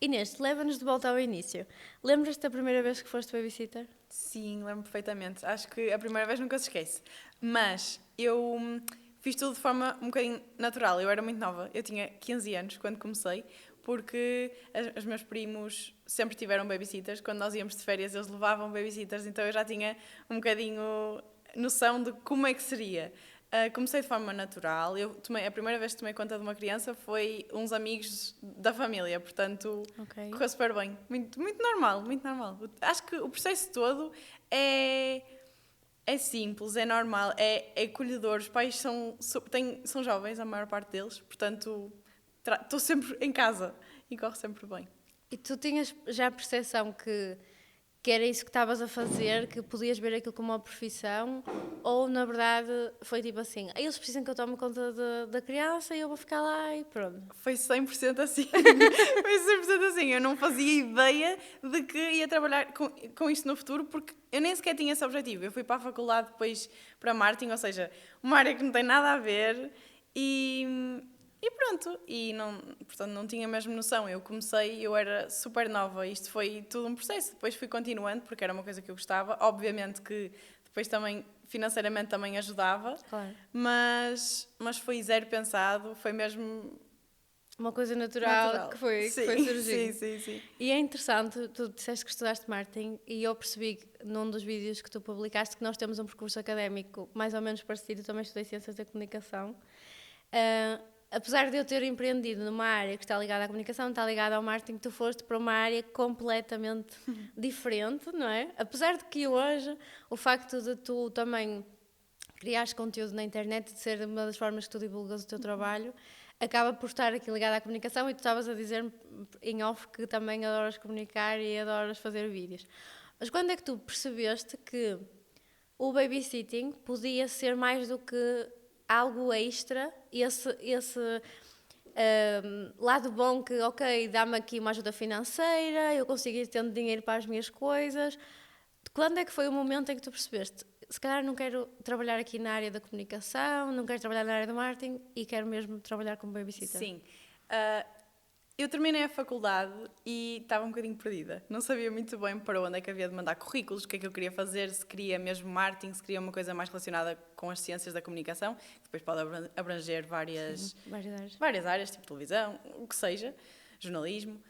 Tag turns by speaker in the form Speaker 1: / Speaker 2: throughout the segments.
Speaker 1: Inês, leva-nos de volta ao início. Lembras-te da primeira vez que foste babysitter?
Speaker 2: Sim, lembro perfeitamente. Acho que a primeira vez nunca se esquece. Mas eu fiz tudo de forma um bocadinho natural. Eu era muito nova, eu tinha 15 anos quando comecei, porque os meus primos sempre tiveram babysitters. Quando nós íamos de férias, eles levavam babysitters, então eu já tinha um bocadinho noção de como é que seria. Comecei de forma natural. A primeira vez que tomei conta de uma criança foi uns amigos da família, portanto
Speaker 1: Ok.
Speaker 2: correu super bem. Muito, muito normal, muito normal. Acho que o processo todo é simples, é normal, é acolhedor. Os pais são jovens, a maior parte deles, portanto estou sempre em casa e corre sempre bem.
Speaker 1: E tu tinhas já a percepção que era isso que estavas a fazer, que podias ver aquilo como uma profissão, ou na verdade foi tipo assim, eles precisam que eu tome conta da criança e eu vou ficar lá e pronto.
Speaker 2: Foi 100% assim. Foi 100% assim. Eu não fazia ideia de que ia trabalhar com isto no futuro, porque eu nem sequer tinha esse objetivo. Eu fui para a faculdade depois para marketing, ou seja, uma área que não tem nada a ver e pronto. E não, portanto, não tinha mesmo noção. Eu era super nova. Isto foi tudo um processo. Depois fui continuando, porque era uma coisa que eu gostava. Obviamente que depois também financeiramente também ajudava,
Speaker 1: Claro.
Speaker 2: mas foi zero pensado, foi mesmo
Speaker 1: Uma coisa natural, que foi
Speaker 2: Sim,
Speaker 1: surgindo.
Speaker 2: sim.
Speaker 1: E é interessante, tu disseste que estudaste marketing e eu percebi num dos vídeos que tu publicaste que nós temos um percurso académico mais ou menos parecido, eu também estudei Ciências da Comunicação. Apesar de eu ter empreendido numa área que está ligada à comunicação, está ligada ao marketing, tu foste para uma área completamente diferente, não é? Apesar de que hoje o facto de tu também criares conteúdo na internet, de ser uma das formas que tu divulgas o teu trabalho, acaba por estar aqui ligado à comunicação e tu estavas a dizer em off que também adoras comunicar e adoras fazer vídeos. Mas quando é que tu percebeste que o babysitting podia ser mais do que algo extra, esse lado bom que, ok, dá-me aqui uma ajuda financeira, eu consigo ir tendo dinheiro para as minhas coisas. Quando é que foi o momento em que tu percebeste? Se calhar não quero trabalhar aqui na área da comunicação, não quero trabalhar na área do marketing e quero mesmo trabalhar como babysitter.
Speaker 2: Sim. Eu terminei a faculdade e estava um bocadinho perdida. Não sabia muito bem para onde é que havia de mandar currículos, o que é que eu queria fazer, se queria mesmo marketing, se queria uma coisa mais relacionada com as ciências da comunicação, que depois pode abranger
Speaker 1: Sim,
Speaker 2: várias áreas, tipo televisão, o que seja, jornalismo.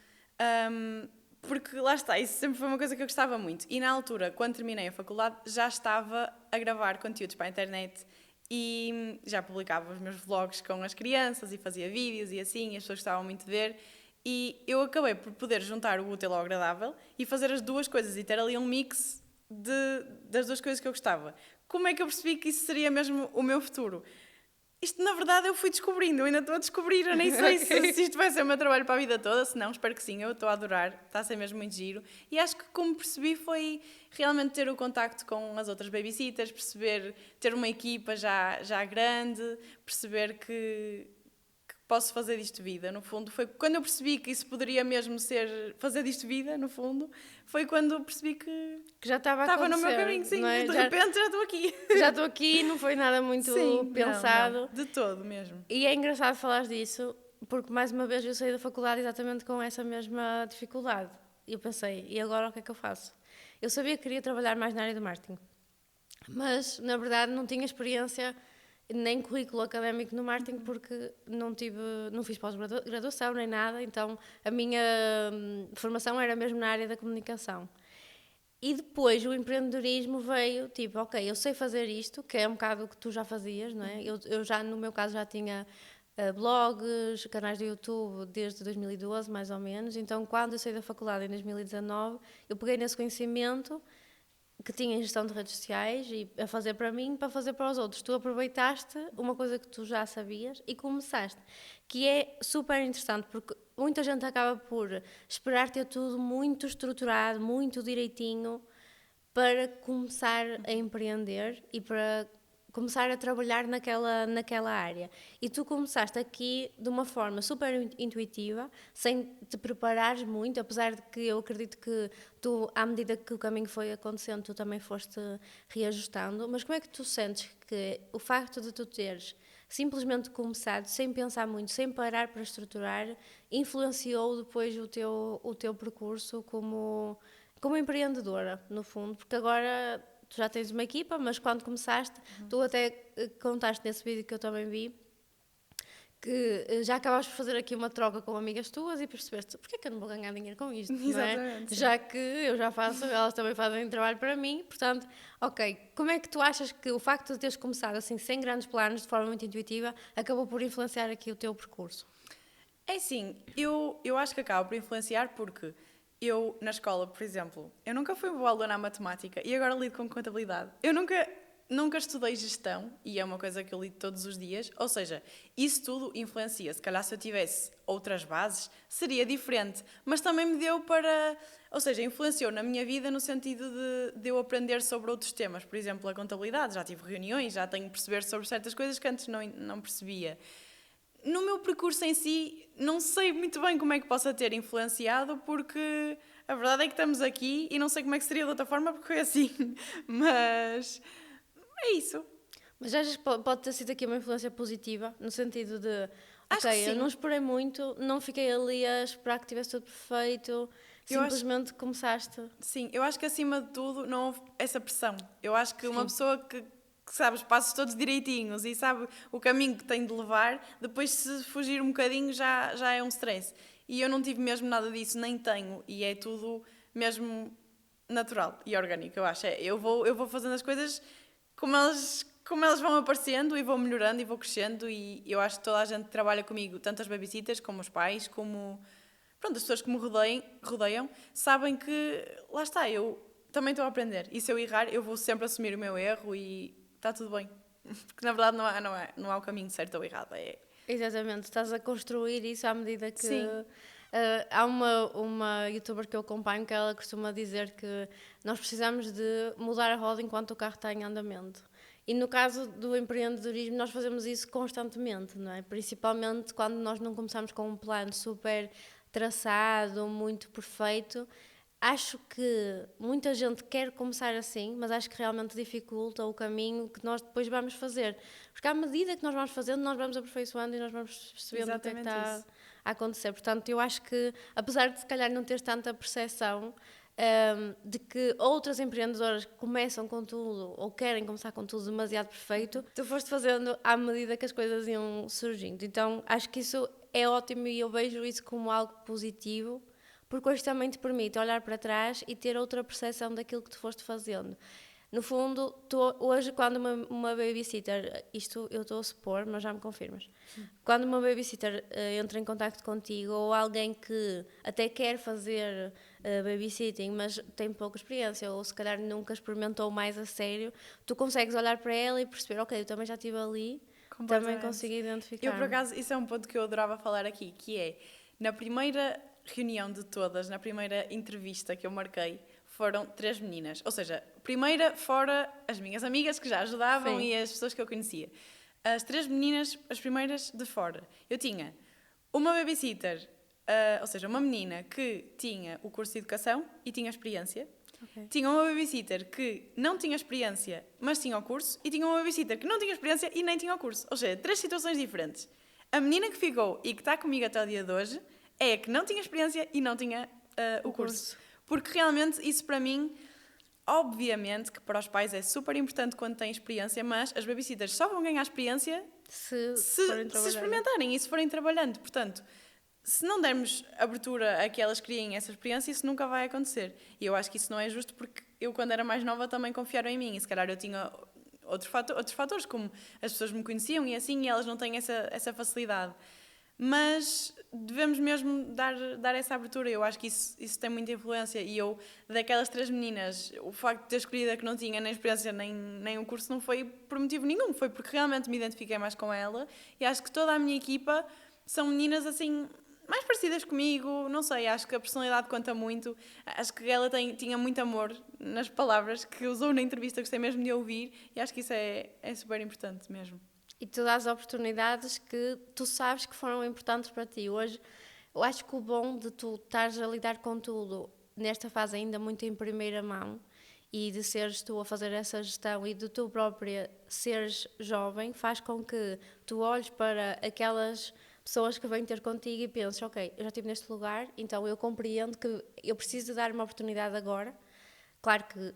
Speaker 2: Porque lá está, isso sempre foi uma coisa que eu gostava muito. E na altura, quando terminei a faculdade, já estava a gravar conteúdos para a internet e já publicava os meus vlogs com as crianças e fazia vídeos e assim, e as pessoas gostavam muito de ver. E eu acabei por poder juntar o útil ao agradável e fazer as duas coisas e ter ali um mix das duas coisas que eu gostava. Como é que eu percebi que isso seria mesmo o meu futuro? Isto, na verdade, eu fui descobrindo, eu ainda estou a descobrir, eu nem sei se isto vai ser o meu trabalho para a vida toda, se não, espero que sim, eu estou a adorar, está a ser mesmo muito giro. E acho que, como percebi, foi realmente ter o contacto com as outras babysitters, perceber, ter uma equipa já grande, perceber que posso fazer disto vida, no fundo. Foi quando eu percebi que isso poderia mesmo ser fazer disto vida, no fundo, foi quando percebi que
Speaker 1: já estava
Speaker 2: no meu caminho, sim,
Speaker 1: não é?
Speaker 2: de repente já estou aqui.
Speaker 1: Já estou aqui, não foi nada muito
Speaker 2: Sim,
Speaker 1: pensado.
Speaker 2: não, de todo mesmo.
Speaker 1: E é engraçado falar disso, porque mais uma vez eu saí da faculdade exatamente com essa mesma dificuldade. E eu pensei, e agora o que é que eu faço? Eu sabia que queria trabalhar mais na área do marketing, mas na verdade não tinha experiência nem currículo académico no marketing porque não fiz pós-graduação nem nada, então a minha formação era mesmo na área da comunicação. E depois o empreendedorismo veio, tipo, ok, eu sei fazer isto, que é um bocado o que tu já fazias, não é? Eu já, no meu caso, já tinha blogs, canais de YouTube desde 2012, mais ou menos. Então, quando eu saí da faculdade em 2019, eu peguei nesse conhecimento que tinha em gestão de redes sociais e a fazer para mim, para fazer para os outros. Tu aproveitaste uma coisa que tu já sabias e começaste, que é super interessante, porque muita gente acaba por esperar ter tudo muito estruturado, muito direitinho, para começar a empreender e para começar a trabalhar naquela área. E tu começaste aqui de uma forma super intuitiva, sem te preparares muito, apesar de que eu acredito que tu, à medida que o caminho foi acontecendo, tu também foste reajustando. Mas como é que tu sentes que o facto de tu teres simplesmente começado, sem pensar muito, sem parar para estruturar, influenciou depois o teu percurso como empreendedora, no fundo? Porque agora tu já tens uma equipa, mas quando começaste, tu até contaste nesse vídeo que eu também vi, que já acabaste por fazer aqui uma troca com amigas tuas e percebeste porque é que eu não vou ganhar dinheiro com isto, não é?
Speaker 2: Exatamente, sim.
Speaker 1: Já que eu já faço, elas também fazem trabalho para mim, portanto, ok, como é que tu achas que o facto de teres começado assim, sem grandes planos, de forma muito intuitiva, acabou por influenciar aqui o teu percurso?
Speaker 2: É assim, eu acho que acaba por influenciar porque eu, na escola, por exemplo, eu nunca fui uma boa aluna na matemática e agora lido com contabilidade. Eu nunca estudei gestão e é uma coisa que eu lido todos os dias. Ou seja, isso tudo influencia. Se calhar se eu tivesse outras bases, seria diferente. Mas também me deu para... Ou seja, influenciou na minha vida no sentido de eu aprender sobre outros temas. Por exemplo, a contabilidade. Já tive reuniões, já tenho que perceber sobre certas coisas que antes não percebia. No meu percurso em si, não sei muito bem como é que possa ter influenciado, porque a verdade é que estamos aqui e não sei como é que seria de outra forma, porque foi assim. Mas é isso.
Speaker 1: Mas achas que pode ter sido aqui uma influência positiva, no sentido de,
Speaker 2: Acho que
Speaker 1: ok, eu
Speaker 2: sim.
Speaker 1: não esperei muito, não fiquei ali a esperar que tivesse tudo perfeito,
Speaker 2: Eu acho,
Speaker 1: simplesmente começaste.
Speaker 2: sim, eu acho que acima de tudo não houve essa pressão. Eu acho que uma
Speaker 1: Sim.
Speaker 2: pessoa que sabe os passos todos direitinhos e sabe o caminho que tem de levar, depois se fugir um bocadinho já é um stress. E eu não tive mesmo nada disso, nem tenho. E é tudo mesmo natural e orgânico, eu acho. Eu vou fazendo as coisas como elas vão aparecendo e vou melhorando e vou crescendo. E eu acho que toda a gente que trabalha comigo, tanto as babysitters como os pais, como pronto, as pessoas que me rodeiam, sabem que lá está, eu também estou a aprender. E se eu errar, eu vou sempre assumir o meu erro e está tudo bem. Porque na verdade não há o caminho certo ou errado.
Speaker 1: Exatamente, estás a construir isso à medida que.
Speaker 2: Sim,
Speaker 1: Há uma youtuber que eu acompanho que ela costuma dizer que nós precisamos de mudar a roda enquanto o carro está em andamento. E no caso do empreendedorismo, nós fazemos isso constantemente, não é? Principalmente quando nós não começamos com um plano super traçado, muito perfeito. Acho que muita gente quer começar assim, mas acho que realmente dificulta o caminho que nós depois vamos fazer. Porque à medida que nós vamos fazendo, nós vamos aperfeiçoando e nós vamos percebendo o que é que
Speaker 2: exatamente
Speaker 1: está
Speaker 2: isso.
Speaker 1: a acontecer. Portanto, eu acho que, apesar de se calhar não teres tanta percepção de que outras empreendedoras começam com tudo ou querem começar com tudo demasiado perfeito, tu foste fazendo à medida que as coisas iam surgindo. Então, acho que isso é ótimo e eu vejo isso como algo positivo, porque hoje também te permite olhar para trás e ter outra percepção daquilo que tu foste fazendo. No fundo, hoje, quando uma babysitter, isto eu estou a supor, mas já me confirmas, quando uma babysitter entra em contacto contigo ou alguém que até quer fazer babysitting, mas tem pouca experiência ou se calhar nunca experimentou mais a sério, tu consegues olhar para ela e perceber, ok, eu também já estive ali, também consigo
Speaker 2: Eu,
Speaker 1: identificar.
Speaker 2: por acaso, isso é um ponto que eu adorava falar aqui, que é, na primeira reunião de todas, na primeira entrevista que eu marquei, foram 3 meninas. Ou seja, primeira fora as minhas amigas que já ajudavam
Speaker 1: Sim.
Speaker 2: e as pessoas que eu conhecia. As 3 meninas, as primeiras de fora. Eu tinha uma babysitter, ou seja, uma menina que tinha o curso de educação e tinha experiência.
Speaker 1: Okay.
Speaker 2: Tinha uma babysitter que não tinha experiência, mas tinha o curso. E tinha uma babysitter que não tinha experiência e nem tinha o curso. Ou seja, 3 situações diferentes. A menina que ficou e que está comigo até o dia de hoje é a que não tinha experiência e não tinha o curso. Porque realmente isso para mim, obviamente que para os pais é super importante quando têm experiência, mas as babysitters só vão ganhar experiência
Speaker 1: Se
Speaker 2: se experimentarem e se forem trabalhando. Portanto, se não dermos abertura a que elas criem essa experiência, isso nunca vai acontecer. E eu acho que isso não é justo porque eu, quando era mais nova, também confiaram em mim. E se calhar eu tinha outros fatores, como as pessoas me conheciam e assim, e elas não têm essa facilidade. Mas devemos mesmo dar essa abertura. Eu acho que isso tem muita influência. E eu, daquelas 3 meninas, o facto de ter escolhido a que não tinha nem experiência nem o curso não foi por motivo nenhum. Foi porque realmente me identifiquei mais com ela. E acho que toda a minha equipa são meninas assim mais parecidas comigo. Não sei, acho que a personalidade conta muito. Acho que ela tinha muito amor nas palavras que usou na entrevista. Gostei mesmo de ouvir. E acho que isso é super importante mesmo.
Speaker 1: E tu dás oportunidades que tu sabes que foram importantes para ti. Hoje, eu acho que o bom de tu estares a lidar com tudo nesta fase ainda muito em primeira mão e de seres tu a fazer essa gestão e de tu própria seres jovem, faz com que tu olhes para aquelas pessoas que vêm ter contigo e penses, ok, eu já estive neste lugar, então eu compreendo que eu preciso de dar uma oportunidade agora. Claro que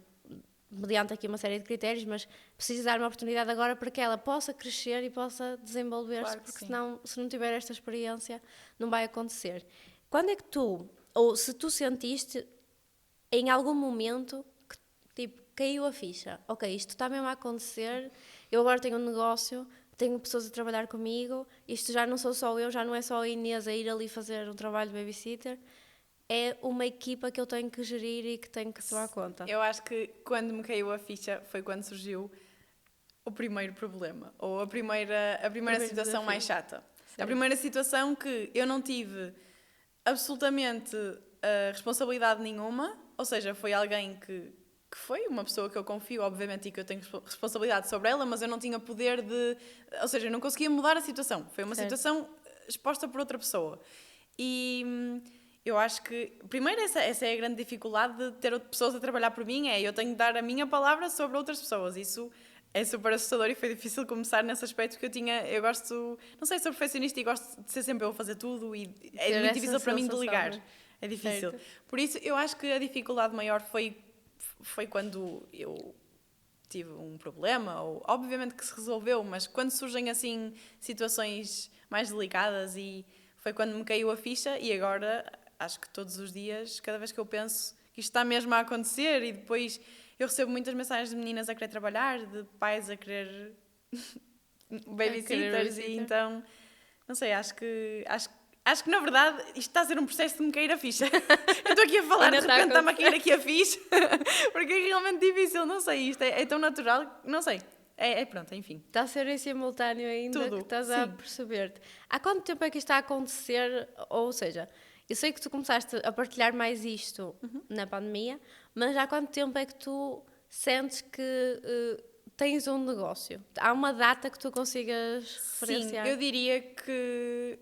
Speaker 1: mediante aqui uma série de critérios, mas preciso dar uma oportunidade agora para que ela possa crescer e possa desenvolver-se,
Speaker 2: Claro que
Speaker 1: porque
Speaker 2: sim.
Speaker 1: senão, se não tiver esta experiência, não vai acontecer. Quando é que tu, ou se tu sentiste em algum momento que tipo, caiu a ficha, ok, isto está mesmo a acontecer, eu agora tenho um negócio, tenho pessoas a trabalhar comigo, isto já não sou só eu, já não é só a Inês a ir ali fazer um trabalho de babysitter, é uma equipa que eu tenho que gerir e que tenho que tomar conta.
Speaker 2: Eu acho que quando me caiu a ficha foi quando surgiu o primeiro problema, ou a primeira situação
Speaker 1: desafio.
Speaker 2: mais chata.
Speaker 1: Certo.
Speaker 2: A primeira situação que eu não tive absolutamente responsabilidade nenhuma, ou seja, foi alguém que foi uma pessoa que eu confio, obviamente, e que eu tenho responsabilidade sobre ela, mas eu não tinha poder de... Ou seja, eu não conseguia mudar a situação. Foi uma situação exposta por outra pessoa. E eu acho que, primeiro, essa é a grande dificuldade de ter pessoas a trabalhar por mim, eu tenho de dar a minha palavra sobre outras pessoas. Isso é super assustador e foi difícil começar nesse aspecto, porque eu gosto, não sei, sou perfeccionista e gosto de ser sempre eu a fazer tudo e é muito difícil para mim delegar. É difícil.
Speaker 1: Certo.
Speaker 2: Por isso, eu acho que a dificuldade maior foi quando eu tive um problema, ou obviamente que se resolveu, mas quando surgem assim situações mais delicadas e foi quando me caiu a ficha e agora acho que todos os dias, cada vez que eu penso que isto está mesmo a acontecer e depois eu recebo muitas mensagens de meninas a querer trabalhar, de pais a querer babysitters e então, não sei, acho que na verdade isto está a ser um processo de me cair a ficha. Eu estou aqui a falar, de repente está-me a cair aqui a ficha, porque é realmente difícil, não sei, isto é tão natural, não sei. Pronto, enfim.
Speaker 1: Está a ser em simultâneo ainda
Speaker 2: Tudo,
Speaker 1: que estás
Speaker 2: sim.
Speaker 1: a perceber-te. Há quanto tempo é que isto está a acontecer? Ou seja, eu sei que tu começaste a partilhar mais isto na pandemia, mas há quanto tempo é que tu sentes que tens um negócio? Há uma data que tu consigas referenciar?
Speaker 2: Sim, eu diria que...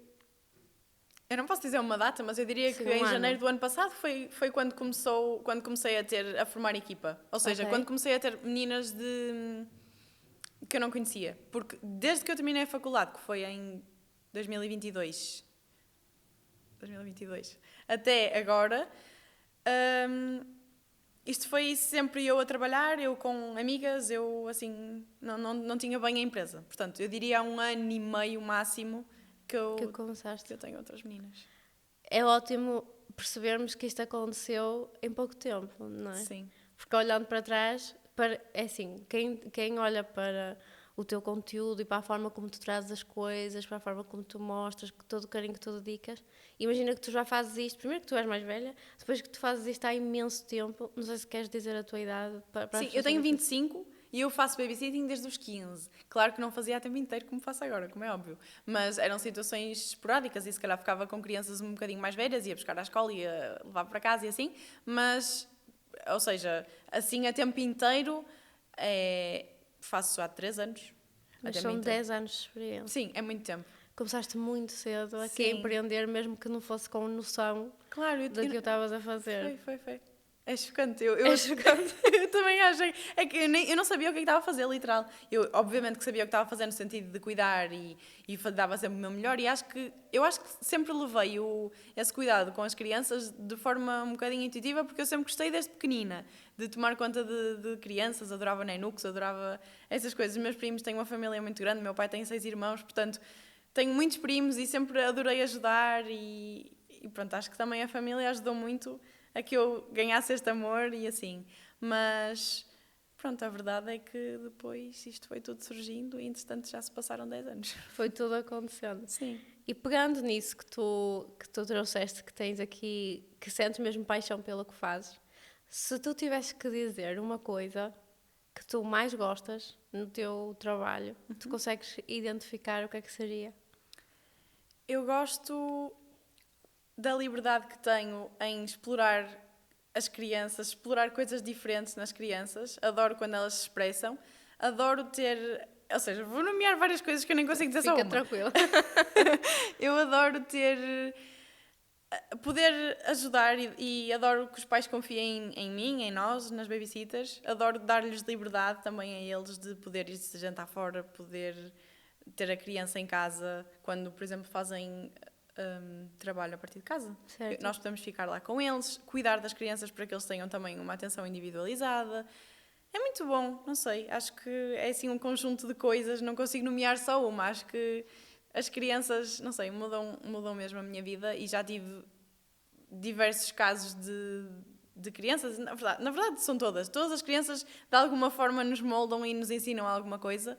Speaker 2: Eu não posso dizer uma data, mas eu diria que em janeiro do ano passado foi quando comecei a formar equipa. Ou seja, quando comecei a ter meninas que eu não conhecia. Porque desde que eu terminei a faculdade, que foi em 2022, até agora, isto foi sempre eu a trabalhar, eu com amigas, eu assim, não tinha bem a empresa. Portanto, eu diria há 1 ano e meio máximo que eu tenho outras meninas.
Speaker 1: É ótimo percebermos que isto aconteceu em pouco tempo, não é?
Speaker 2: Sim.
Speaker 1: Porque olhando para trás, é assim, quem olha para o teu conteúdo e para a forma como tu trazes as coisas, para a forma como tu mostras, todo o carinho que tu dedicas, imagina que tu já fazes isto, primeiro que tu és mais velha, depois que tu fazes isto há imenso tempo, não sei se queres dizer a tua idade.
Speaker 2: Sim, eu tenho 25 e eu faço babysitting desde os 15. Claro que não fazia a tempo inteiro como faço agora, como é óbvio. Mas eram situações esporádicas e se calhar ficava com crianças um bocadinho mais velhas, ia buscar à escola, ia levar para casa e assim. Mas, ou seja, assim a tempo inteiro, faço há 3 anos.
Speaker 1: Mas são 10 anos de experiência.
Speaker 2: Sim, é muito tempo.
Speaker 1: Começaste muito cedo aqui a empreender, mesmo que não fosse com noção do que eu estavas a fazer.
Speaker 2: Foi. É chocante. Eu também achei. É que eu não sabia o que estava a fazer, literal. Eu, obviamente, que sabia o que estava a fazer no sentido de cuidar e dava sempre o meu melhor. E eu acho que sempre levei esse cuidado com as crianças de forma um bocadinho intuitiva, porque eu sempre gostei desde pequenina de tomar conta de crianças. Adorava nenucos, adorava essas coisas. Os meus primos têm uma família muito grande, meu pai tem 6 irmãos, portanto, tenho muitos primos e sempre adorei ajudar. E pronto, acho que também a família ajudou muito a que eu ganhasse este amor e assim. Mas, pronto, a verdade é que depois isto foi tudo surgindo e, entretanto, já se passaram 10 anos.
Speaker 1: Foi tudo acontecendo.
Speaker 2: Sim.
Speaker 1: E pegando nisso que tu trouxeste, que tens aqui, que sentes mesmo paixão pelo que fazes, se tu tivesses que dizer uma coisa que tu mais gostas no teu trabalho, tu consegues identificar o que é que seria?
Speaker 2: Eu gosto da liberdade que tenho em explorar as crianças, explorar coisas diferentes nas crianças. Adoro quando elas se expressam. Adoro ter... Ou seja, vou nomear várias coisas que eu nem consigo dizer só uma.
Speaker 1: Fica tranquila.
Speaker 2: Eu adoro ter poder ajudar e adoro que os pais confiem em mim, em nós, nas babysitters. Adoro dar-lhes liberdade também a eles de poder ir se jantar fora, poder ter a criança em casa quando, por exemplo, fazem trabalho a partir de casa.
Speaker 1: Certo.
Speaker 2: Nós podemos ficar lá com eles, cuidar das crianças para que eles tenham também uma atenção individualizada. É muito bom, não sei, acho que é assim um conjunto de coisas, não consigo nomear só uma, acho que as crianças, não sei, mudam mesmo a minha vida e já tive diversos casos de crianças, na verdade são todas as crianças de alguma forma nos moldam e nos ensinam alguma coisa,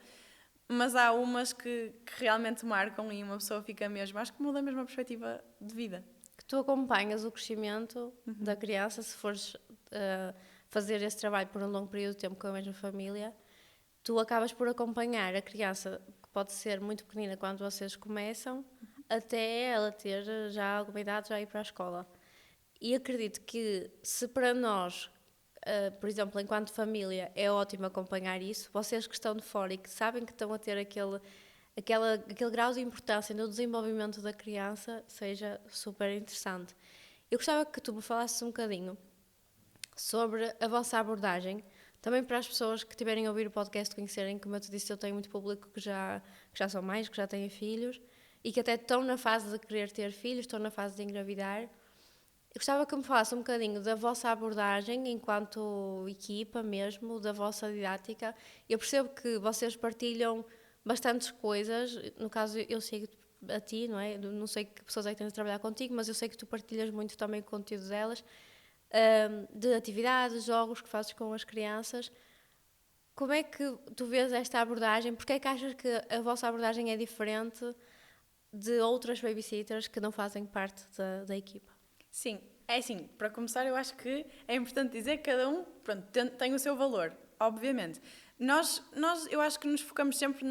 Speaker 2: mas há umas que realmente marcam e uma pessoa fica mesmo, acho que muda mesmo a perspectiva de vida.
Speaker 1: Que tu acompanhas o crescimento da criança, se fores fazer esse trabalho por um longo período de tempo com a mesma família, tu acabas por acompanhar a criança, que pode ser muito pequenina quando vocês começam, até ela ter já alguma idade, já ir para a escola. E acredito que se para nós, por exemplo, enquanto família, é ótimo acompanhar isso, vocês que estão de fora e que sabem que estão a ter aquele grau de importância no desenvolvimento da criança, seja super interessante. Eu gostava que tu me falasses um bocadinho sobre a vossa abordagem, também para as pessoas que tiverem a ouvir o podcast conhecerem, como eu te disse, eu tenho muito público que já são mães, que já têm filhos e que até estão na fase de querer ter filhos, estão na fase de engravidar. Eu gostava que me falasse um bocadinho da vossa abordagem enquanto equipa mesmo, da vossa didática. Eu percebo que vocês partilham bastantes coisas, no caso eu sigo a ti, não é? Não sei que pessoas é que têm de trabalhar contigo, mas eu sei que tu partilhas muito também o conteúdo delas, de atividades, jogos que fazes com as crianças. Como é que tu vês esta abordagem? Porque é que achas que a vossa abordagem é diferente de outras babysitters que não fazem parte da equipa?
Speaker 2: Sim, é assim, para começar eu acho que é importante dizer que cada um, pronto, tem o seu valor, obviamente. Eu acho que nos focamos sempre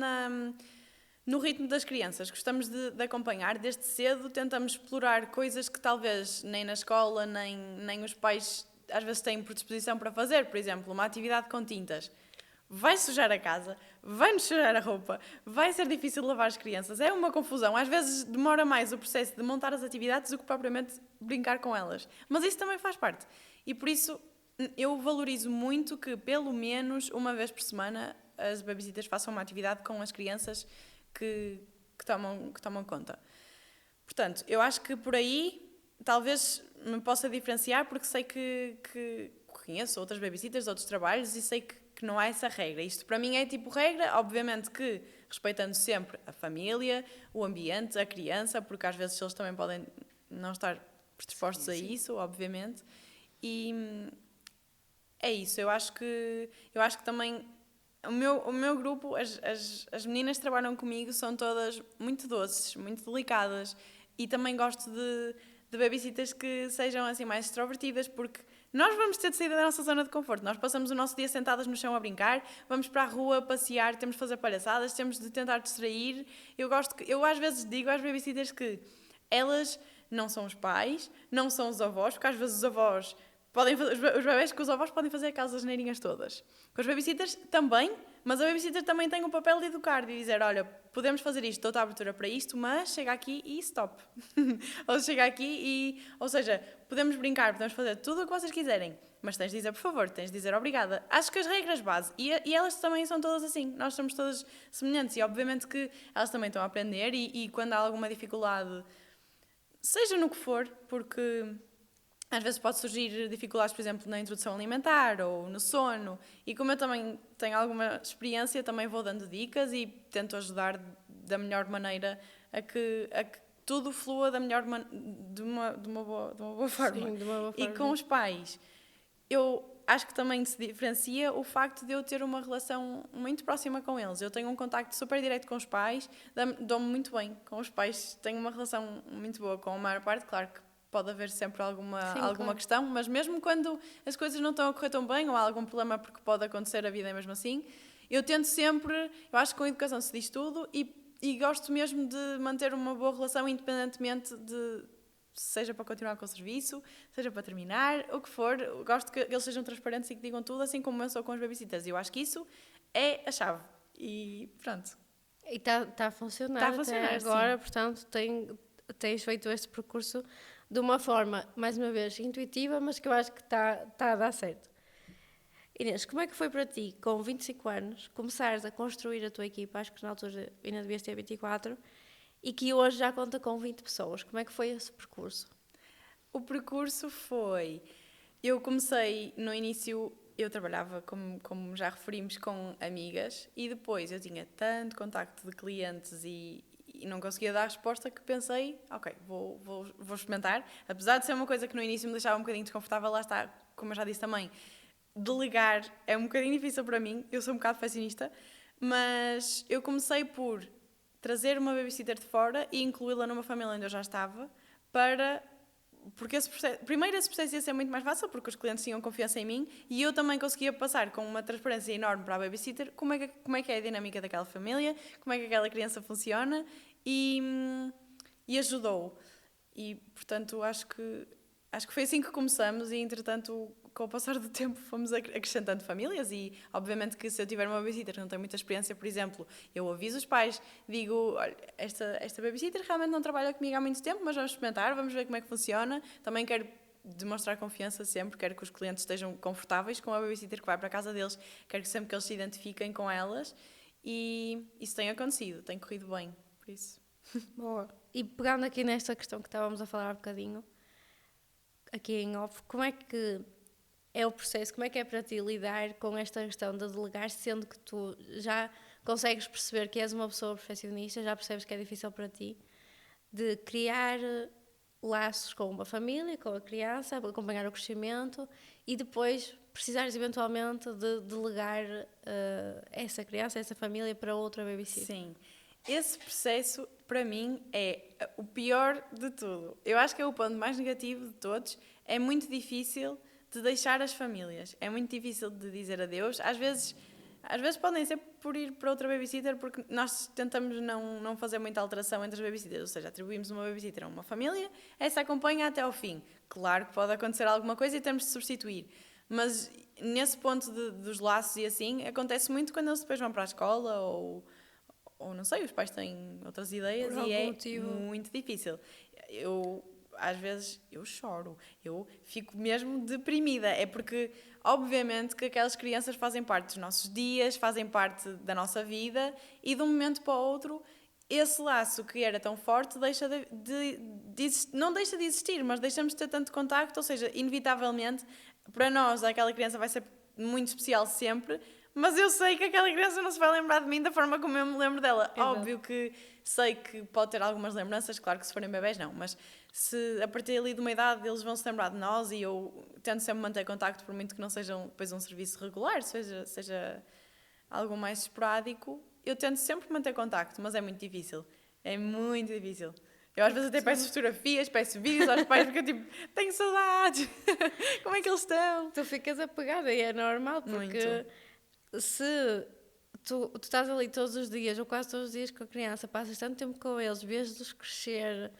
Speaker 2: no ritmo das crianças, gostamos de acompanhar, desde cedo tentamos explorar coisas que talvez nem na escola, nem os pais às vezes têm predisposição para fazer, por exemplo, uma atividade com tintas. Vai sujar a casa, vai-nos sujar a roupa, vai ser difícil lavar as crianças, é uma confusão. Às vezes demora mais o processo de montar as atividades do que propriamente brincar com elas. Mas isso também faz parte. E por isso eu valorizo muito que pelo menos uma vez por semana as babysitters façam uma atividade com as crianças que tomam conta. Portanto, eu acho que por aí talvez me possa diferenciar porque sei que conheço outras babysitters, outros trabalhos e sei que não há essa regra. Isto para mim é tipo regra, obviamente que respeitando sempre a família, o ambiente, a criança, porque às vezes eles também podem não estar predispostos a isso, obviamente. E é isso, eu acho que também o meu grupo, as meninas que trabalham comigo são todas muito doces, muito delicadas e também gosto de babysitters que sejam assim mais extrovertidas porque nós vamos ter de sair da nossa zona de conforto. Nós passamos o nosso dia sentadas no chão a brincar, vamos para a rua passear, temos de fazer palhaçadas, temos de tentar distrair. Eu às vezes digo às babysitters que elas não são os pais, não são os avós, porque às vezes os avós podem fazer, os bebés com os avós podem fazer aquelas asneirinhas todas. Com os babysitters também, mas a babysitter também tem o papel de educar, de dizer, olha, podemos fazer isto, dou-te a abertura para isto, mas chega aqui e stop. Ou chega aqui ou seja, podemos brincar, podemos fazer tudo o que vocês quiserem, mas tens de dizer por favor, tens de dizer obrigada. Acho que as regras base, e elas também são todas assim, nós somos todas semelhantes e obviamente que elas também estão a aprender e quando há alguma dificuldade, seja no que for, porque às vezes pode surgir dificuldades, por exemplo, na introdução alimentar ou no sono. E como eu também tenho alguma experiência, também vou dando dicas e tento ajudar da melhor maneira a que tudo flua de uma boa forma.
Speaker 1: Sim, de uma boa forma.
Speaker 2: E com os pais, eu acho que também se diferencia o facto de eu ter uma relação muito próxima com eles. Eu tenho um contacto super direto com os pais, dou-me muito bem com os pais, tenho uma relação muito boa com a maior parte, claro que pode haver sempre alguma
Speaker 1: claro.
Speaker 2: questão, mas mesmo quando as coisas não estão a correr tão bem ou há algum problema, porque pode acontecer, a vida é mesmo assim, eu tento sempre, eu acho que com a educação se diz tudo e gosto mesmo de manter uma boa relação independentemente de, seja para continuar com o serviço, seja para terminar, o que for, gosto que eles sejam transparentes e que digam tudo, assim como eu sou com os babysitters. Eu acho que isso é a chave. E pronto.
Speaker 1: E está a funcionar,
Speaker 2: Está a funcionar
Speaker 1: até agora,
Speaker 2: sim.
Speaker 1: portanto, tens feito este percurso de uma forma, mais uma vez, intuitiva, mas que eu acho que está a dar certo. Inês, como é que foi para ti, com 25 anos, começares a construir a tua equipa? Acho que na altura ainda devias ter 24, e que hoje já conta com 20 pessoas. Como é que foi esse percurso?
Speaker 2: O percurso foi... Eu comecei, no início, eu trabalhava, como já referimos, com amigas e depois eu tinha tanto contacto de clientes e não conseguia dar a resposta que pensei, ok, vou experimentar. Apesar de ser uma coisa que no início me deixava um bocadinho desconfortável, lá está, como eu já disse também, delegar é um bocadinho difícil para mim, eu sou um bocado perfeccionista, mas eu comecei por trazer uma babysitter de fora e incluí-la numa família onde eu já estava, porque primeiro esse processo ia ser muito mais fácil, porque os clientes tinham confiança em mim e eu também conseguia passar com uma transparência enorme para a babysitter como é que é a dinâmica daquela família, como é que aquela criança funciona e ajudou. E, portanto, acho que foi assim que começamos e, entretanto, com o passar do tempo fomos acrescentando famílias e, obviamente, que se eu tiver uma babysitter que não tem muita experiência, por exemplo, eu aviso os pais, digo, olha, esta babysitter realmente não trabalha comigo há muito tempo, mas vamos experimentar, vamos ver como é que funciona. Também quero demonstrar confiança sempre, quero que os clientes estejam confortáveis com a babysitter que vai para a casa deles, quero que sempre que eles se identifiquem com elas e isso tem acontecido, tem corrido bem, por isso.
Speaker 1: Boa. E pegando aqui nesta questão que estávamos a falar há bocadinho, aqui em off, como é que é o processo, como é que é para ti lidar com esta questão de delegar, sendo que tu já consegues perceber que és uma pessoa perfeccionista, já percebes que é difícil para ti, de criar laços com uma família, com a criança, acompanhar o crescimento e depois precisares eventualmente de delegar essa criança, essa família para outra babysitter.
Speaker 2: Sim. Esse processo, para mim, é o pior de tudo. Eu acho que é o ponto mais negativo de todos. É muito difícil de deixar as famílias. É muito difícil de dizer adeus. Às vezes podem ser por ir para outra babysitter, porque nós tentamos não fazer muita alteração entre as babysitters. Ou seja, atribuímos uma babysitter a uma família, essa acompanha até ao fim. Claro que pode acontecer alguma coisa e temos de substituir. Mas nesse ponto dos laços e assim, acontece muito quando eles depois vão para a escola ou não sei, os pais têm outras ideias e é motivo. Muito difícil. Às vezes, eu choro, eu fico mesmo deprimida. É porque, obviamente, que aquelas crianças fazem parte dos nossos dias, fazem parte da nossa vida e de um momento para o outro, esse laço que era tão forte não deixa de existir, mas deixamos de ter tanto contacto, ou seja, inevitavelmente, para nós, aquela criança vai ser muito especial sempre, mas eu sei que aquela criança não se vai lembrar de mim da forma como eu me lembro dela. Exato. Óbvio que sei que pode ter algumas lembranças, claro que se forem bebés não, mas se a partir ali de uma idade eles vão se lembrar de nós e eu tento sempre manter contacto, por muito que não sejam depois um serviço regular, seja algo mais esporádico, eu tento sempre manter contacto, mas é muito difícil. É muito difícil. Eu às vezes até peço fotografias, peço vídeos aos pais porque eu tipo, tenho saudades, como é que eles estão?
Speaker 1: Tu ficas apegada e é normal porque... Muito. Se tu estás ali todos os dias, ou quase todos os dias com a criança, passas tanto tempo com eles, vês-los crescer,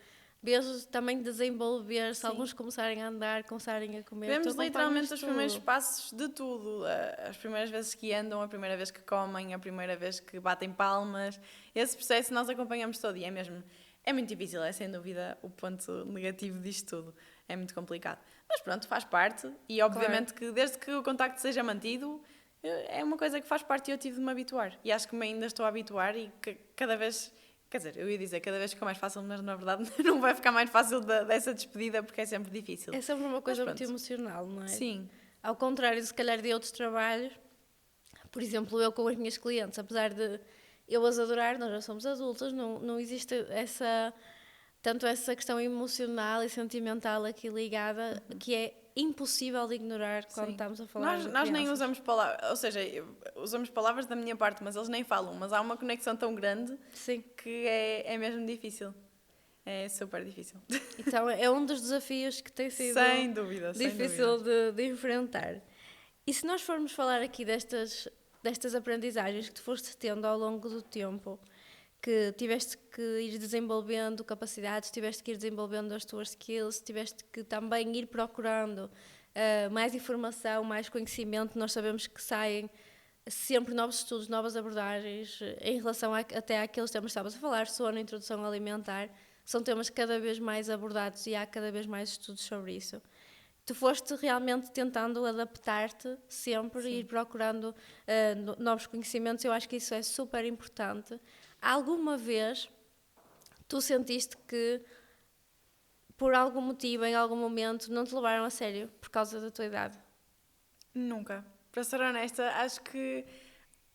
Speaker 1: vês-los também desenvolver-se, alguns começarem a andar, começarem a comer.
Speaker 2: Vemos literalmente os primeiros passos de tudo. As primeiras vezes que andam, a primeira vez que comem, a primeira vez que batem palmas. Esse processo nós acompanhamos todo e é muito difícil, é sem dúvida o ponto negativo disto tudo. É muito complicado. Mas pronto, faz parte e obviamente que desde que o contacto seja mantido, é uma coisa que faz parte e eu tive de me habituar. E acho que me ainda estou a habituar e que cada vez... Quer dizer, eu ia dizer cada vez fica mais fácil, mas na verdade não vai ficar mais fácil dessa despedida porque é sempre difícil.
Speaker 1: É sempre uma coisa muito emocional, não é?
Speaker 2: Sim.
Speaker 1: Ao contrário, se calhar, de outros trabalhos, por exemplo, eu com as minhas clientes, apesar de eu as adorar, nós já somos adultas, não existe tanto essa questão emocional e sentimental aqui ligada, que é impossível de ignorar quando estamos a falar de
Speaker 2: nós nem usamos palavras, ou seja, usamos palavras da minha parte, mas eles nem falam, mas há uma conexão tão grande que é mesmo difícil. É super difícil.
Speaker 1: Então é um dos desafios que tem sido
Speaker 2: sem dúvida,
Speaker 1: difícil de enfrentar. E se nós formos falar aqui destas aprendizagens que tu foste tendo ao longo do tempo, que tiveste que ir desenvolvendo capacidades, tiveste que ir desenvolvendo as tuas skills, tiveste que também ir procurando mais informação, mais conhecimento. Nós sabemos que saem sempre novos estudos, novas abordagens em relação até àqueles temas que estavas a falar, sono, introdução alimentar. são temas cada vez mais abordados e há cada vez mais estudos sobre isso. Tu foste realmente tentando adaptar-te sempre e ir procurando novos conhecimentos. Eu acho que isso é super importante. Alguma vez tu sentiste que, por algum motivo, em algum momento, não te levaram a sério por causa da tua idade?
Speaker 2: Nunca. Para ser honesta, acho que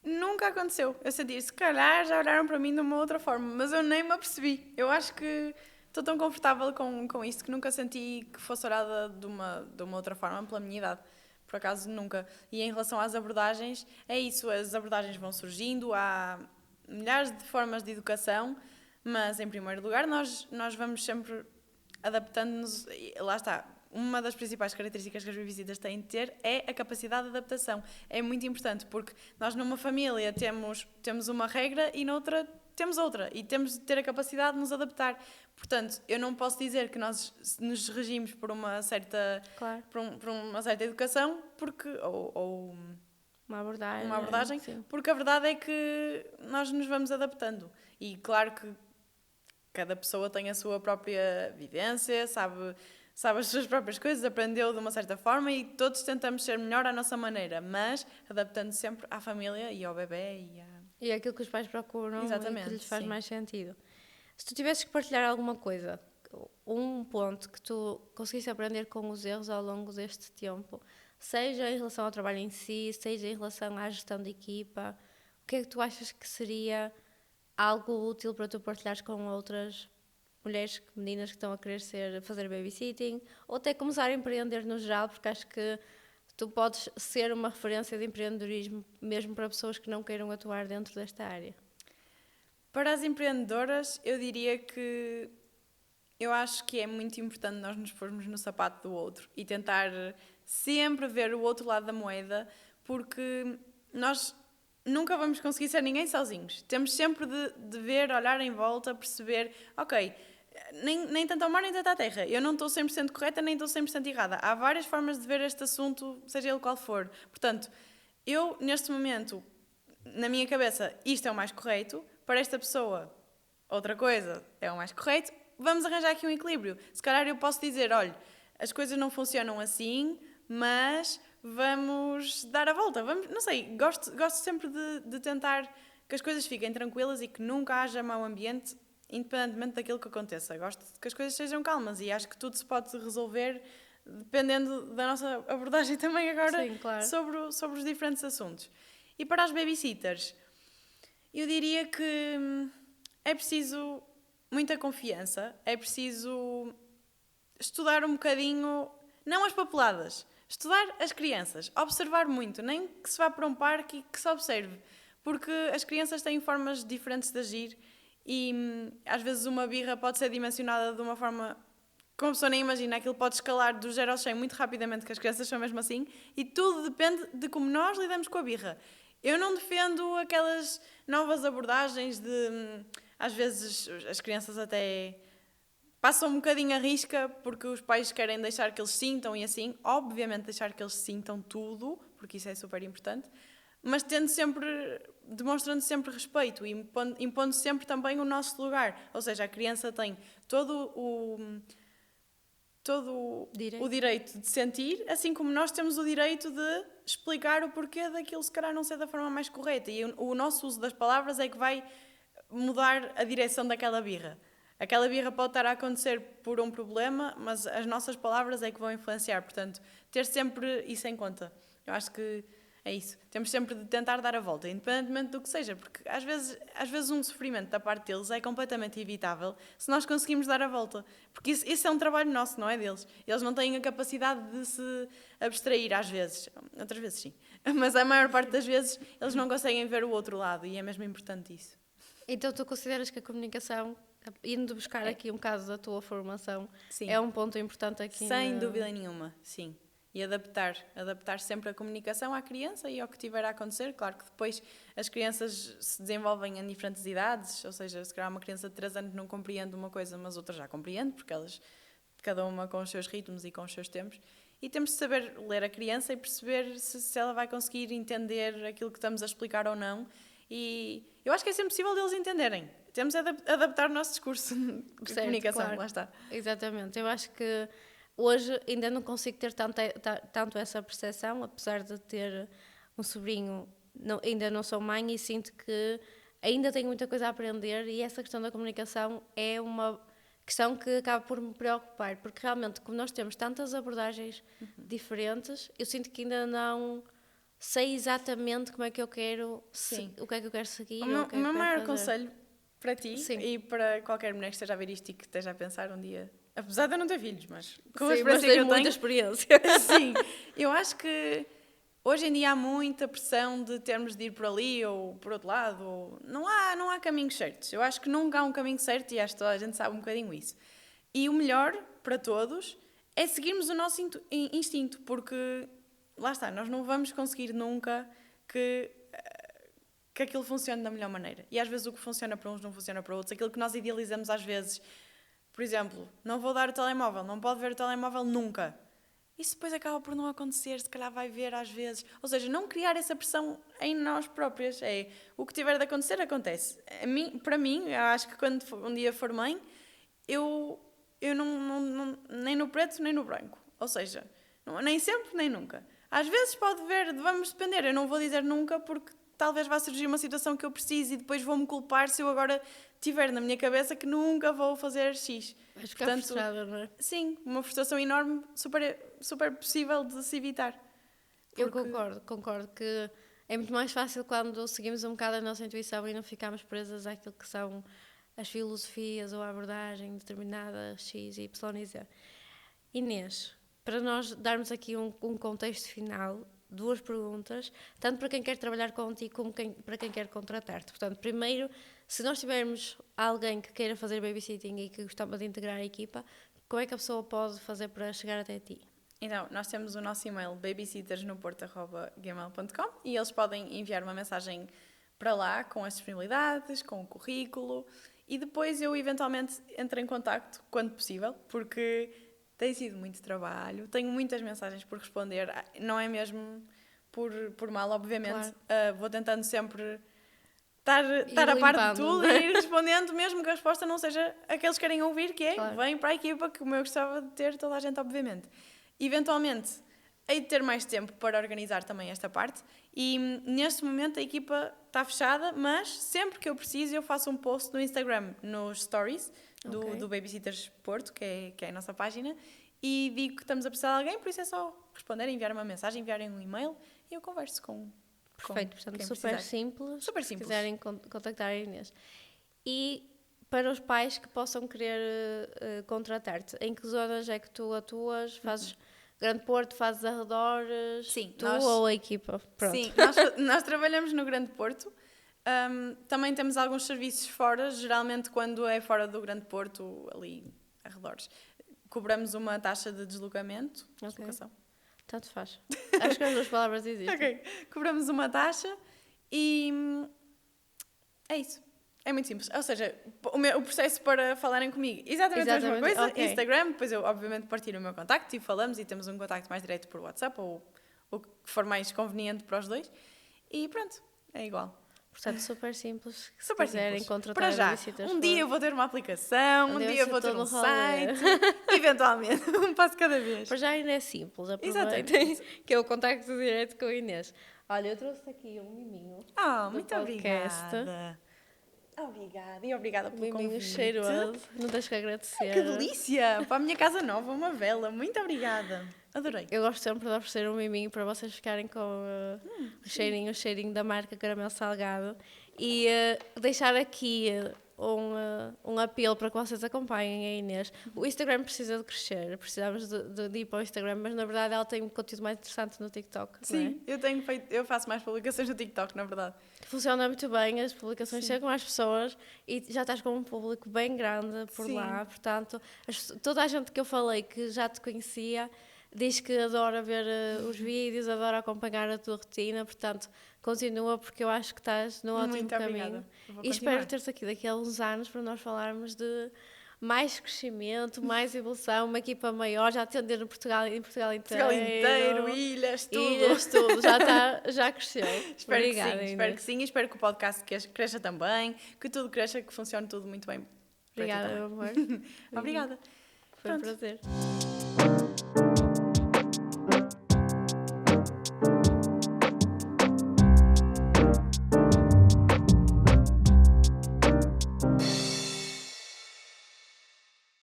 Speaker 2: nunca aconteceu. Eu senti, se calhar já olharam para mim de uma outra forma, mas eu nem me apercebi. Eu acho que estou tão confortável com isto que nunca senti que fosse olhada de uma outra forma pela minha idade. Por acaso, nunca. E em relação às abordagens, é isso, as abordagens vão surgindo, há milhares de formas de educação, mas em primeiro lugar nós vamos sempre adaptando-nos, lá está. Uma das principais características que as babysitters têm de ter é a capacidade de adaptação. É muito importante, porque nós numa família temos uma regra e noutra temos outra. E temos de ter a capacidade de nos adaptar. Portanto, eu não posso dizer que nós nos regimos por uma certa,
Speaker 1: Claro.
Speaker 2: por uma certa educação, porque, ou
Speaker 1: Uma
Speaker 2: abordagem, porque a verdade é que nós nos vamos adaptando. E claro que cada pessoa tem a sua própria vivência, sabe as suas próprias coisas, aprendeu de uma certa forma e todos tentamos ser melhor à nossa maneira, mas adaptando sempre à família e ao bebê
Speaker 1: e aquilo que os pais procuram.
Speaker 2: Exatamente,
Speaker 1: e que lhes faz
Speaker 2: sim.
Speaker 1: mais sentido. Se tu tivesses que partilhar alguma coisa, um ponto que tu conseguiste aprender com os erros ao longo deste tempo, seja em relação ao trabalho em si, seja em relação à gestão de equipa, o que é que tu achas que seria algo útil para tu partilhares com outras mulheres, meninas que estão a querer fazer babysitting, ou até começar a empreender no geral, porque acho que tu podes ser uma referência de empreendedorismo mesmo para pessoas que não queiram atuar dentro desta área?
Speaker 2: Para as empreendedoras, eu diria que eu acho que é muito importante nós nos pormos no sapato do outro e tentar sempre ver o outro lado da moeda, porque nós nunca vamos conseguir ser ninguém sozinhos. Temos sempre de ver, olhar em volta, perceber, ok, nem tanto ao mar nem tanto à terra. Eu não estou 100% correta nem estou 100% errada. Há várias formas de ver este assunto, seja ele qual for. Portanto, eu neste momento, na minha cabeça, isto é o mais correto. Para esta pessoa, outra coisa é o mais correto. Vamos arranjar aqui um equilíbrio. Se calhar eu posso dizer, olha, as coisas não funcionam assim, mas vamos dar a volta. Não sei, gosto sempre de tentar que as coisas fiquem tranquilas e que nunca haja mau ambiente, independentemente daquilo que aconteça. Gosto de que as coisas sejam calmas e acho que tudo se pode resolver dependendo da nossa abordagem também agora.
Speaker 1: Sim, claro.
Speaker 2: sobre os diferentes assuntos. E para as babysitters, eu diria que é preciso muita confiança, é preciso estudar um bocadinho, não as papeladas, estudar as crianças, observar muito, nem que se vá para um parque e que se observe, porque as crianças têm formas diferentes de agir e às vezes uma birra pode ser dimensionada de uma forma que uma pessoa nem imagina, aquilo pode escalar do 0 ao 100 muito rapidamente, que as crianças são mesmo assim, e tudo depende de como nós lidamos com a birra. Eu não defendo aquelas novas abordagens de, às vezes, as crianças até passam um bocadinho a risca porque os pais querem deixar que eles sintam e assim, obviamente deixar que eles sintam tudo, porque isso é super importante, mas demonstrando sempre respeito e impondo sempre também o nosso lugar. Ou seja, a criança tem todo o direito de sentir, assim como nós temos o direito de explicar o porquê daquilo se calhar não ser da forma mais correta. E o nosso uso das palavras é que vai mudar a direção daquela birra. Aquela birra pode estar a acontecer por um problema, mas as nossas palavras é que vão influenciar. Portanto, ter sempre isso em conta. Eu acho que é isso. Temos sempre de tentar dar a volta, independentemente do que seja, porque às vezes um sofrimento da parte deles é completamente evitável se nós conseguimos dar a volta. Porque isso é um trabalho nosso, não é deles. Eles não têm a capacidade de se abstrair às vezes. Outras vezes sim. Mas a maior parte das vezes eles não conseguem ver o outro lado e é mesmo importante isso.
Speaker 1: Então tu consideras que a comunicação, indo buscar aqui um caso da tua formação,
Speaker 2: Sim.
Speaker 1: É um ponto importante aqui?
Speaker 2: Sem dúvida nenhuma, sim. E adaptar sempre a comunicação à criança e ao que tiver a acontecer. Claro que depois as crianças se desenvolvem em diferentes idades, ou seja, se calhar uma criança de 3 anos não compreende uma coisa, mas outra já compreende, porque elas, cada uma com os seus ritmos e com os seus tempos. E temos de saber ler a criança e perceber se ela vai conseguir entender aquilo que estamos a explicar ou não. E eu acho que é sempre possível deles entenderem. temos de adaptar o nosso discurso de
Speaker 1: Certo,
Speaker 2: comunicação,
Speaker 1: claro.
Speaker 2: lá está.
Speaker 1: Exatamente. Eu acho que hoje ainda não consigo ter tanto essa percepção, apesar de ter um sobrinho, ainda não sou mãe e sinto que ainda tenho muita coisa a aprender e essa questão da comunicação é uma questão que acaba por me preocupar, porque realmente, como nós temos tantas abordagens diferentes, eu sinto que ainda não sei exatamente como é que eu quero, o que é que eu quero seguir.
Speaker 2: O meu
Speaker 1: que é que eu quero
Speaker 2: maior
Speaker 1: fazer.
Speaker 2: conselho para ti e para qualquer mulher que esteja a ver isto e que esteja a pensar um dia, apesar de eu não ter filhos, mas com a experiência que eu
Speaker 1: muita
Speaker 2: tenho,
Speaker 1: experiência.
Speaker 2: sim, eu acho que hoje em dia há muita pressão de termos de ir por ali ou por outro lado. Ou... Não há caminhos certos. Eu acho que nunca há um caminho certo e acho que toda a gente sabe um bocadinho isso. E o melhor para todos é seguirmos o nosso instinto, porque lá está, nós não vamos conseguir nunca que aquilo funcione da melhor maneira. E às vezes o que funciona para uns não funciona para outros. Aquilo que nós idealizamos às vezes, por exemplo, não vou dar o telemóvel, não pode ver o telemóvel nunca. Isso depois acaba por não acontecer, se calhar vai ver às vezes. Ou seja, não criar essa pressão em nós próprias. É o que tiver de acontecer, acontece. Para mim, eu acho que quando um dia for mãe, eu não nem no preto nem no branco. Ou seja, nem sempre nem nunca. Às vezes pode ver, vamos depender. Eu não vou dizer nunca porque talvez vá surgir uma situação que eu precise e depois vou-me culpar se eu agora tiver na minha cabeça que nunca vou fazer X.
Speaker 1: Vais ficar frustrada, não é?
Speaker 2: Sim, uma frustração enorme, super possível de se evitar.
Speaker 1: Eu concordo que é muito mais fácil quando seguimos um bocado a nossa intuição e não ficamos presas àquilo que são as filosofias ou a abordagem determinada X, Y e Z. Inês, para nós darmos aqui um contexto final, 2 perguntas, tanto para quem quer trabalhar contigo como para quem quer contratar-te. Portanto, primeiro, se nós tivermos alguém que queira fazer babysitting e que gostava de integrar a equipa, como é que a pessoa pode fazer para chegar até ti?
Speaker 2: Então, nós temos o nosso e-mail babysittersnoporto@gmail.com e eles podem enviar uma mensagem para lá com as disponibilidades, com o currículo e depois eu eventualmente entro em contacto quando possível, porque tem sido muito trabalho, tenho muitas mensagens por responder, não é mesmo por mal, obviamente. Claro. Vou tentando sempre estar a par de tudo e ir respondendo, mesmo que a resposta não seja a que eles querem ouvir, que é, claro, vem para a equipa, que eu gostava de ter toda a gente, obviamente. Eventualmente, hei de ter mais tempo para organizar também esta parte e neste momento a equipa está fechada, mas sempre que eu preciso eu faço um post no Instagram, nos stories do Babysitters Porto, que é a nossa página, e digo que estamos a precisar de alguém, por isso é só responder, enviar uma mensagem, enviarem um e-mail e eu converso com
Speaker 1: Perfeito, portanto,
Speaker 2: super
Speaker 1: simples.
Speaker 2: Super simples.
Speaker 1: Se quiserem contactar a Inês. E para os pais que possam querer contratar-te, em que zonas é que tu atuas? Fazes Grande Porto, fazes arredores?
Speaker 2: Sim.
Speaker 1: Tu ou a equipa? Pronto.
Speaker 2: Sim, nós trabalhamos no Grande Porto. Também temos alguns serviços fora, geralmente quando é fora do Grande Porto, ali arredores. Cobramos uma taxa de deslocamento. Deslocação.
Speaker 1: Tanto faz. Acho que as 2 palavras existem.
Speaker 2: Ok. Cobramos uma taxa e é isso. É muito simples. Ou seja, o processo para falarem comigo, exatamente a mesma coisa. Okay. Instagram, depois eu obviamente partilho o meu contacto e falamos e temos um contacto mais direto por WhatsApp ou o que for mais conveniente para os dois. E pronto, é igual.
Speaker 1: Portanto, super simples. Se
Speaker 2: super
Speaker 1: quiserem
Speaker 2: simples.
Speaker 1: contratar
Speaker 2: para já, um dia eu vou ter uma aplicação, um dia eu vou ter um site, eventualmente, um passo cada vez.
Speaker 1: Para já ainda é simples, aproveitem que é o contacto direto com a Inês. Olha, eu trouxe aqui um miminho.
Speaker 2: Muito obrigada. Obrigada, e obrigada pelo convite.
Speaker 1: Miminho cheiroso, não tens que agradecer.
Speaker 2: Que delícia! Para a minha casa nova, uma vela. Muito obrigada. Adorei.
Speaker 1: Eu gosto sempre de oferecer um miminho para vocês ficarem com o cheirinho da marca Caramelo Salgado e deixar aqui um apelo para que vocês acompanhem a Inês. O Instagram precisa de crescer, precisamos de ir para o Instagram, mas na verdade ela tem um conteúdo mais interessante no TikTok.
Speaker 2: Sim, não é? Eu faço mais publicações no TikTok, na verdade.
Speaker 1: Funciona muito bem, as publicações chegam às pessoas e já estás com um público bem grande por lá, portanto, toda a gente que eu falei que já te conhecia diz que adora ver os vídeos, adora acompanhar a tua rotina, portanto, continua porque eu acho que estás no ótimo caminho. E espero ter-te aqui daqui a uns anos para nós falarmos de mais crescimento, mais evolução, uma equipa maior, já atender em Portugal inteiro.
Speaker 2: Portugal inteiro, ilhas, tudo.
Speaker 1: Ilhas, tudo. Já cresceu.
Speaker 2: Espero
Speaker 1: Obrigada,
Speaker 2: que sim, espero que sim. E espero que o podcast cresça também, que tudo cresça, que funcione tudo muito bem.
Speaker 1: Obrigada, meu amor.
Speaker 2: Obrigada.
Speaker 1: Foi um prazer.